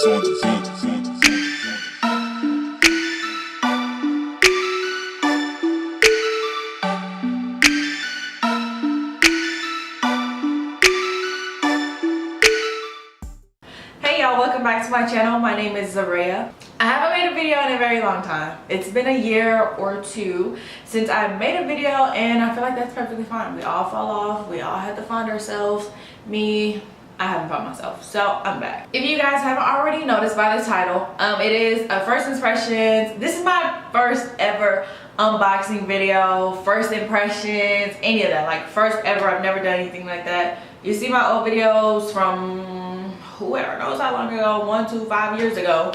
Hey y'all, welcome back to my channel. My name is Zarea. I haven't made a video in a very long time. It's been a year or two since I made a video, and I feel like that's perfectly fine. We all fall off. We all have to find ourselves. Me, I haven't found myself, so I'm back. If you guys haven't already noticed by the title, it is a first impressions. This is my first ever unboxing video, first impressions, any of that. Like first ever. I've never done anything like that. You see my old videos from whoever knows how long ago, 1, 2, 5 years ago.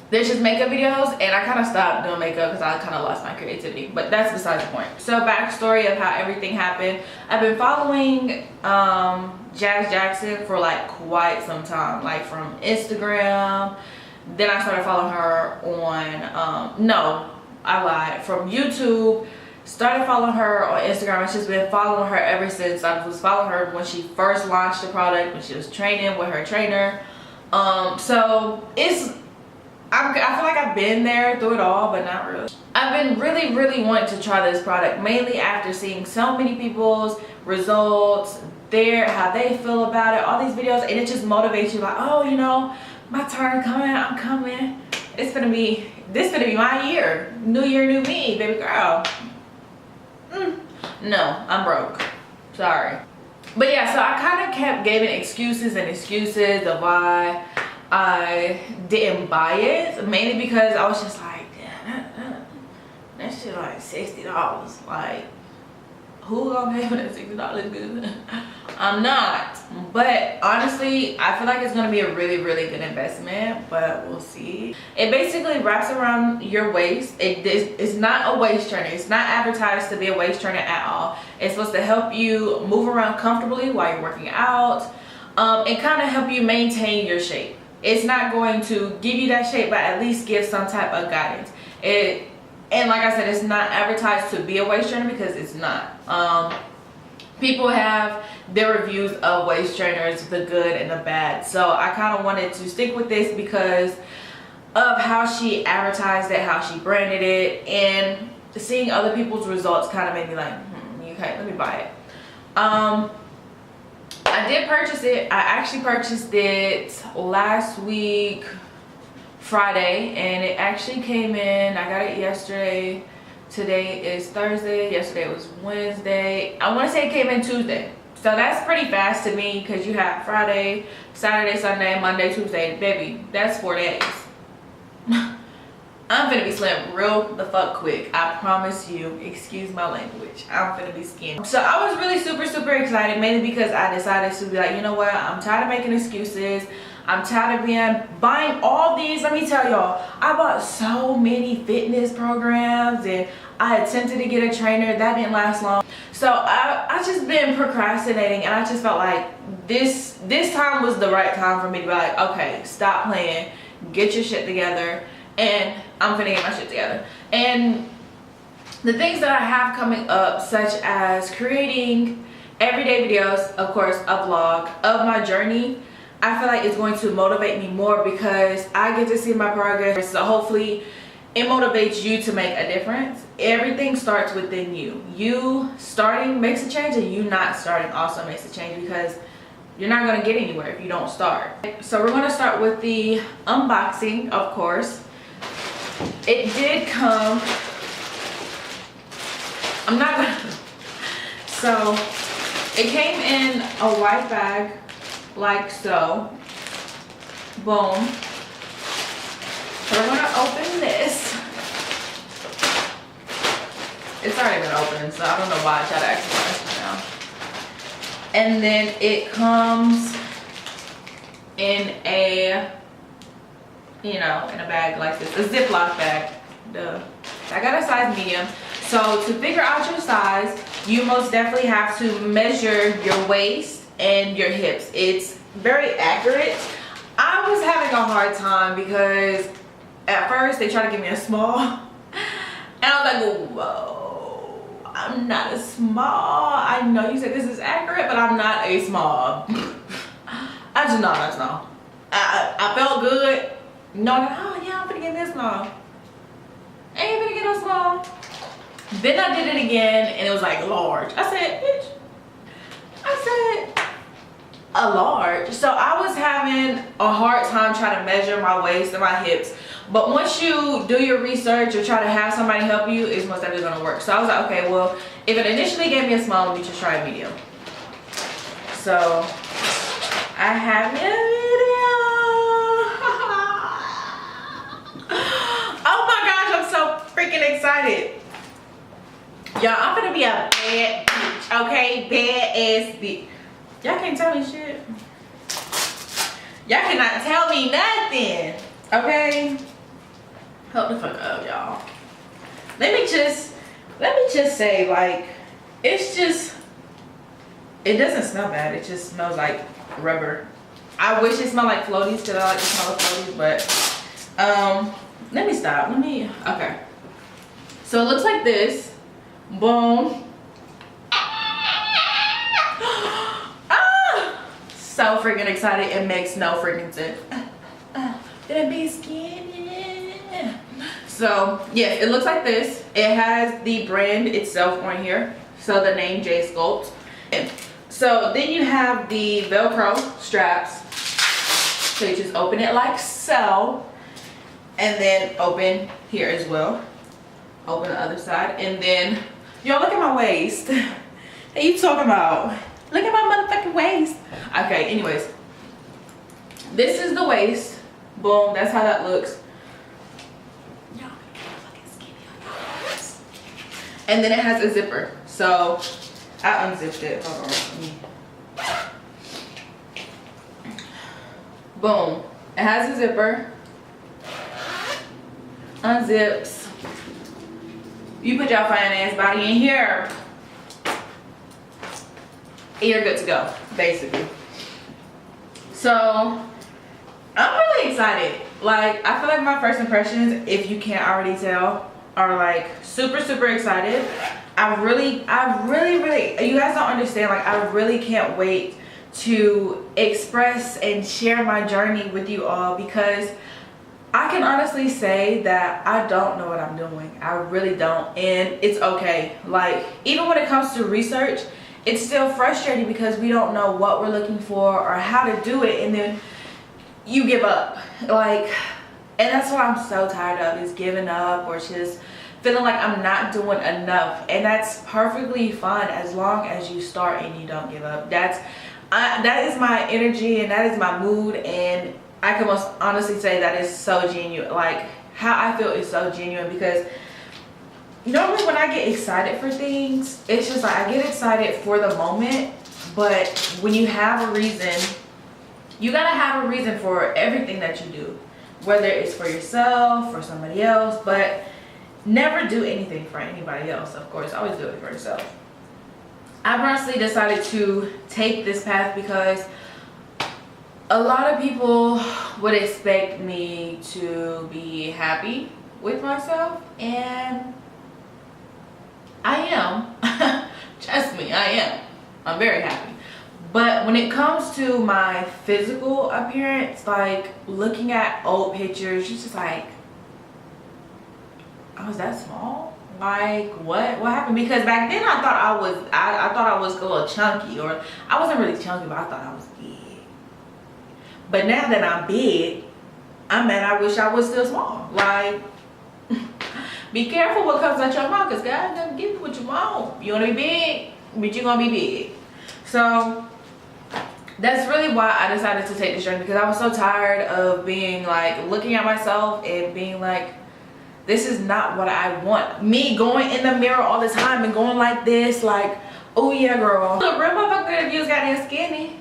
There's just makeup videos, and I kind of stopped doing makeup because I kind of lost my creativity, but that's besides the point. So backstory of how everything happened. I've been following Jazz Jackson for like quite some time, like from Instagram. Then I started following her on no, I lied, from YouTube. Started following her on Instagram. I've just been following her ever since. I was following her when she first launched the product, when she was training with her trainer. So I feel like I've been there through it all, but not really. I've been really wanting to try this product, mainly after seeing so many people's results, how they feel about it, all these videos, and it just motivates you like, oh, you know, my turn coming, I'm coming. This gonna be my year. New year, new me, baby girl. No, I'm broke. Sorry. But yeah, so I kind of kept giving excuses of why I didn't buy it, mainly because I was just like, damn, that shit like $60. Like, who gonna pay for that $60 good? I'm not. But honestly, I feel like it's gonna be a really good investment, but we'll see. It basically wraps around your waist. It's not a waist trainer. It's not advertised to be a waist trainer at all. It's supposed to help you move around comfortably while you're working out, and kind of help you maintain your shape. It's not going to give you that shape, but at least give some type of guidance. And like I said, it's not advertised to be a waist trainer because it's not. People have their reviews of waist trainers, the good and the bad. So I kind of wanted to stick with this because of how she advertised it, how she branded it, and seeing other people's results kind of made me like, okay, let me buy it. I did purchase it. I actually purchased it last week, Friday, and it actually came in. I got it yesterday. Today is Thursday. Yesterday was Wednesday. I want to say it came in Tuesday. So that's pretty fast to me because you have Friday, Saturday, Sunday, Monday, Tuesday. Baby, that's 4 days. I'm finna be slim real the fuck quick. I promise you. Excuse my language. I'm finna be skinny. So I was really super excited, mainly because I decided to be like, you know what? I'm tired of making excuses. I'm tired of buying all these. Let me tell y'all, I bought so many fitness programs, and I attempted to get a trainer. That didn't last long. So I just been procrastinating, and I just felt like this time was the right time for me to be like, okay, stop playing, get your shit together, and I'm finna get my shit together. And the things that I have coming up, such as creating everyday videos, of course, a vlog of my journey, I feel like it's going to motivate me more because I get to see my progress. So hopefully it motivates you to make a difference. Everything starts within you. You starting makes a change, and you not starting also makes a change, because you're not going to get anywhere if you don't start. So we're going to start with the unboxing, of course. It did come, I'm not going to, so it came in a white bag, like so. Boom. So we're gonna open this. It's already been opened, so I don't know why I try to exercise right now. And then it comes in a, you know, in a bag like this, a Ziploc bag. Duh. I got a size medium. So to figure out your size, you most definitely have to measure your waist and your hips. It's very accurate. I was having a hard time because at first they tried to give me a small, and I was like, whoa, I'm not a small. I know you said this is accurate, but I'm not a small. I just know that's no. I felt good. No, oh yeah, I'm gonna get this small. I ain't gonna get no small. Then I did it again and it was like large. I said, bitch. I said a large. So I was having a hard time trying to measure my waist and my hips. But once you do your research or try to have somebody help you, it's most definitely gonna work. So I was like, okay, well, if it initially gave me a small, let me just try a medium. So I have a video. Oh my gosh, I'm so freaking excited. Y'all, I'm gonna be a bad bitch, okay? Bad ass bitch. Y'all can't tell me shit. Y'all cannot tell me nothing, okay? Hold the fuck up, y'all. Let me just say, like, it's just, it doesn't smell bad. It just smells like rubber. I wish it smelled like floaties because I like the smell of floaties, but let me stop. Okay. So it looks like this. Boom. So freaking excited. It makes no freaking sense. Gonna be skinny. So yes, it looks like this. It has the brand itself on here. So the name Jsculpt. So then you have the Velcro straps. So you just open it like so. And then open here as well. Open the other side. And then, y'all, look at my waist. What you talking about? Look at my motherfucking waist. Okay, anyways. This is the waist. Boom, that's how that looks. Y'all, fucking skinny. And then it has a zipper. So I unzipped it. Hold on. Boom. It has a zipper. Unzips. You put your fine ass body in here. And you're good to go, basically. So I'm really excited. Like, I feel like my first impressions, if you can't already tell, are like super excited. I really, you guys don't understand, like, I really can't wait to express and share my journey with you all, because I can honestly say that I don't know what I'm doing. I really don't, and it's okay. Like, even when it comes to research, it's still frustrating because we don't know what we're looking for or how to do it, and then you give up. Like, and that's what I'm so tired of, is giving up or just feeling like I'm not doing enough. And that's perfectly fine as long as you start and you don't give up. That is my energy and that is my mood, and I can most honestly say that is so genuine. Like, how I feel is so genuine, because normally when I get excited for things, it's just like I get excited for the moment, but when you have a reason, you gotta have a reason for everything that you do, whether it's for yourself or somebody else. But never do anything for anybody else, of course. Always do it for yourself. I personally decided to take this path because a lot of people would expect me to be happy with myself, and I am. Trust me, I am. I'm very happy. But when it comes to my physical appearance, like looking at old pictures, it's just like, I was that small? Like, what happened? Because back then I thought I was a little chunky, or I wasn't really chunky, but I thought I was big. But now that I'm big, I wish I was still small. Like, be careful what comes out your mouth, because God doesn't give you what you want. You want to be big, but you're going to be big. So that's really why I decided to take this journey, because I was so tired of being like, looking at myself and being like, this is not what I want. Me going in the mirror all the time and going like this, like, oh yeah, girl. Look, real motherfucker, if you was goddamn skinny.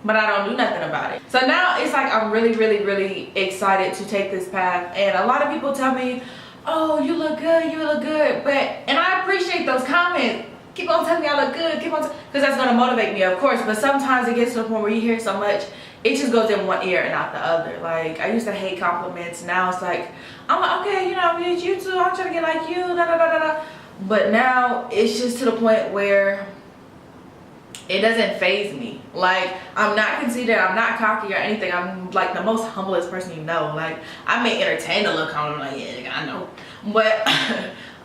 But I don't do nothing about it. So now it's like I'm really excited to take this path. And a lot of people tell me, oh, you look good, you look good. And I appreciate those comments. Keep on telling me I look good, keep on, because that's gonna motivate me, of course. But sometimes it gets to the point where you hear so much, it just goes in one ear and out the other. Like, I used to hate compliments. Now it's like, I'm like, okay, you know, it's you too, I'm trying to get like you, da da da da da. But now it's just to the point where it doesn't faze me. Like, I'm not conceited, I'm not cocky or anything. I'm like the most humblest person you know. Like, I may entertain a little comment, like, yeah, I know, but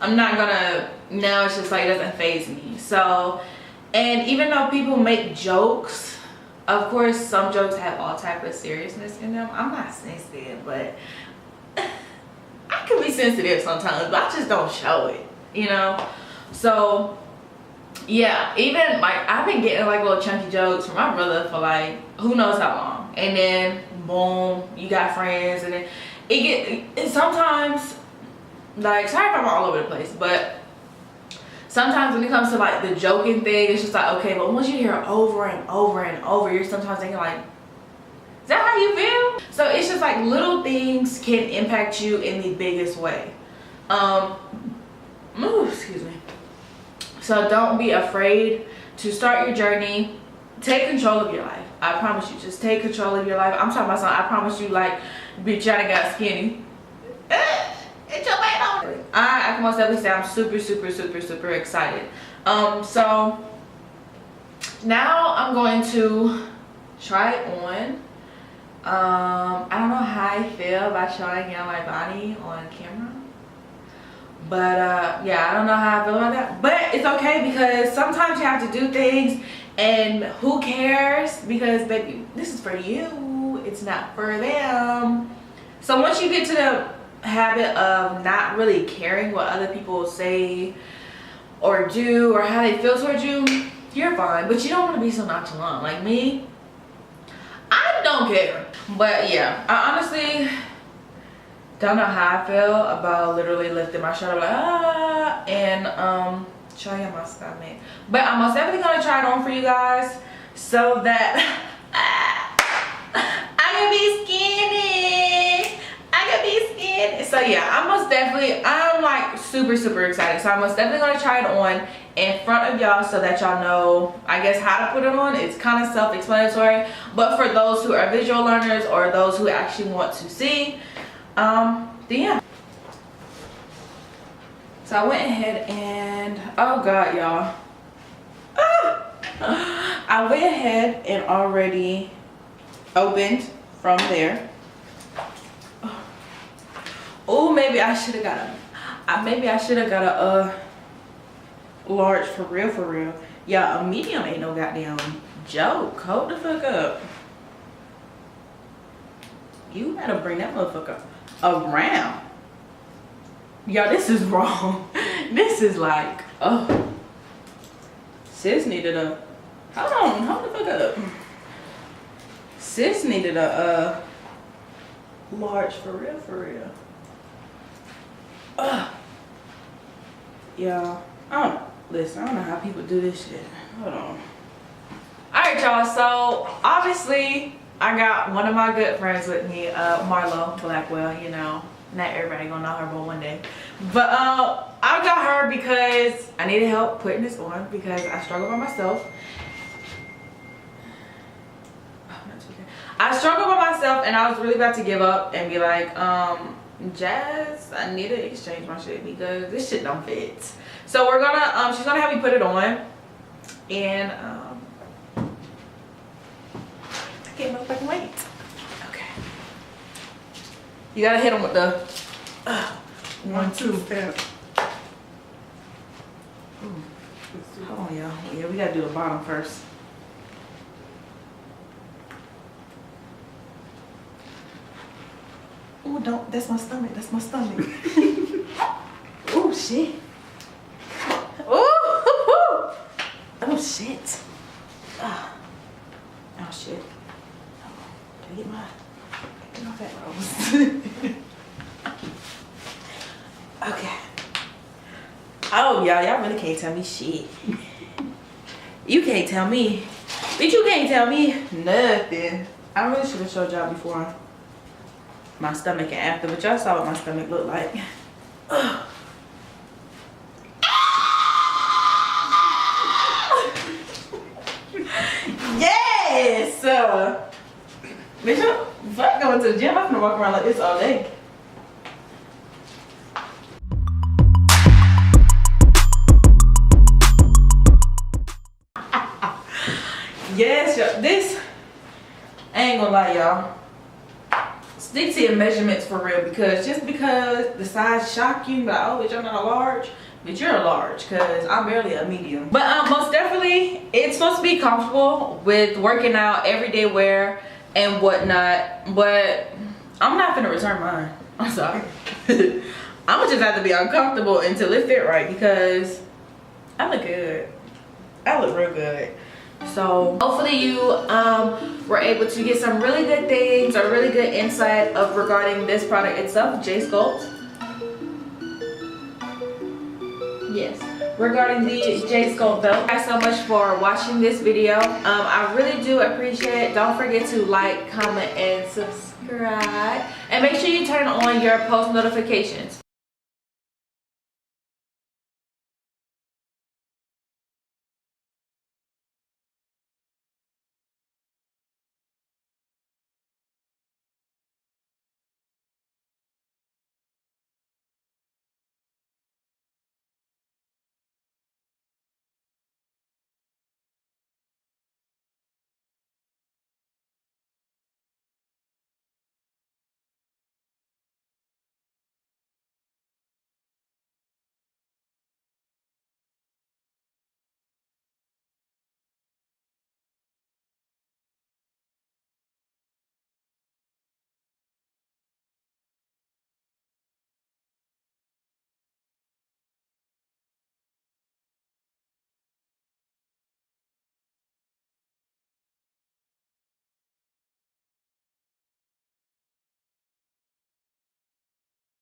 I'm not gonna. Now it's just like, it doesn't faze me. So, and even though people make jokes, of course some jokes have all type of seriousness in them. I'm not sensitive, but I can be sensitive sometimes, but I just don't show it, you know. So yeah, even like I've been getting like little chunky jokes from my brother for like who knows how long, and then boom, you got friends, and then it sometimes, like, sorry if I'm all over the place, but sometimes when it comes to like the joking thing, it's just like, okay, but once you hear it over and over and over, you're sometimes thinking like, is that how you feel? So it's just like little things can impact you in the biggest way. Excuse me. So don't be afraid to start your journey. Take control of your life. I promise you, just take control of your life. I'm talking about something, I promise you, like, bitch, y'all done got skinny. It's your man on. I can most definitely say I'm super excited. So now I'm going to try it on. I don't know how I feel about showing y'all my body on camera, but yeah, I don't know how I feel about that, but it's okay, because sometimes you have to do things and who cares, because baby, this is for you, it's not for them. So once you get to the habit of not really caring what other people say or do or how they feel towards you, you're fine. But you don't want to be so nonchalant. Like me, I don't care. But yeah, I honestly don't know how I feel about literally lifting my shirt up like, ah, and showing you my stomach. But I'm most definitely gonna try it on for you guys so that I can be skinny. So yeah, I'm like super excited. So I'm most definitely gonna try it on in front of y'all so that y'all know, I guess, how to put it on. It's kind of self-explanatory, but for those who are visual learners or those who actually want to see, then yeah. So I went ahead and, oh god, y'all, I went ahead and already opened from there. Oh, maybe I should have got a large for real. Yeah, a medium ain't no goddamn joke. Hold the fuck up. You gotta bring that motherfucker around. Y'all, this is wrong. This is like, oh, sis needed a, hold the fuck up. Sis needed a large for real. Y'all, listen, I don't know how people do this shit. Hold on. Alright, y'all, so obviously I got one of my good friends with me, Marlo Blackwell. You know, not everybody gonna know her, but one day. But I got her because I needed help putting this on, because I struggle by myself. I struggle by myself, and I was really about to give up and be like, Jazz, I need to exchange my shit because this shit don't fit. So we're gonna, she's gonna have me put it on, and I can't motherfucking wait. Okay. You gotta hit them with the 1, 2 step. Hold on, y'all. Yeah, we gotta do the bottom first. Oh, don't, that's my stomach, Oh, shit. Oh, oh, shit. Oh, shit. Can I get my fat rolls? Okay. Oh, y'all really can't tell me shit. You can't tell me. Bitch, you can't tell me nothing. I really should have showed y'all before my stomach and after, but y'all saw what my stomach looked like. Yes! Bitch, if I go into the gym, I'm gonna walk around like this all day. ain't gonna lie, y'all. Stick to your measurements for real, because just because the size shock you, like, oh, bitch, I'm not a large, but you're a large, because I'm barely a medium. But most definitely, it's supposed to be comfortable with working out, everyday wear, and whatnot. But I'm not gonna return mine. I'm sorry. I'm gonna just have to be uncomfortable until it fit right, because I look good. I look real good. So hopefully you were able to get some really good things or really good insight of regarding this product itself, Jsculpt. Yes, regarding the Jsculpt belt. Thank you so much for watching this video. I really do appreciate it. Don't forget to like, comment, and subscribe, and make sure you turn on your post notifications.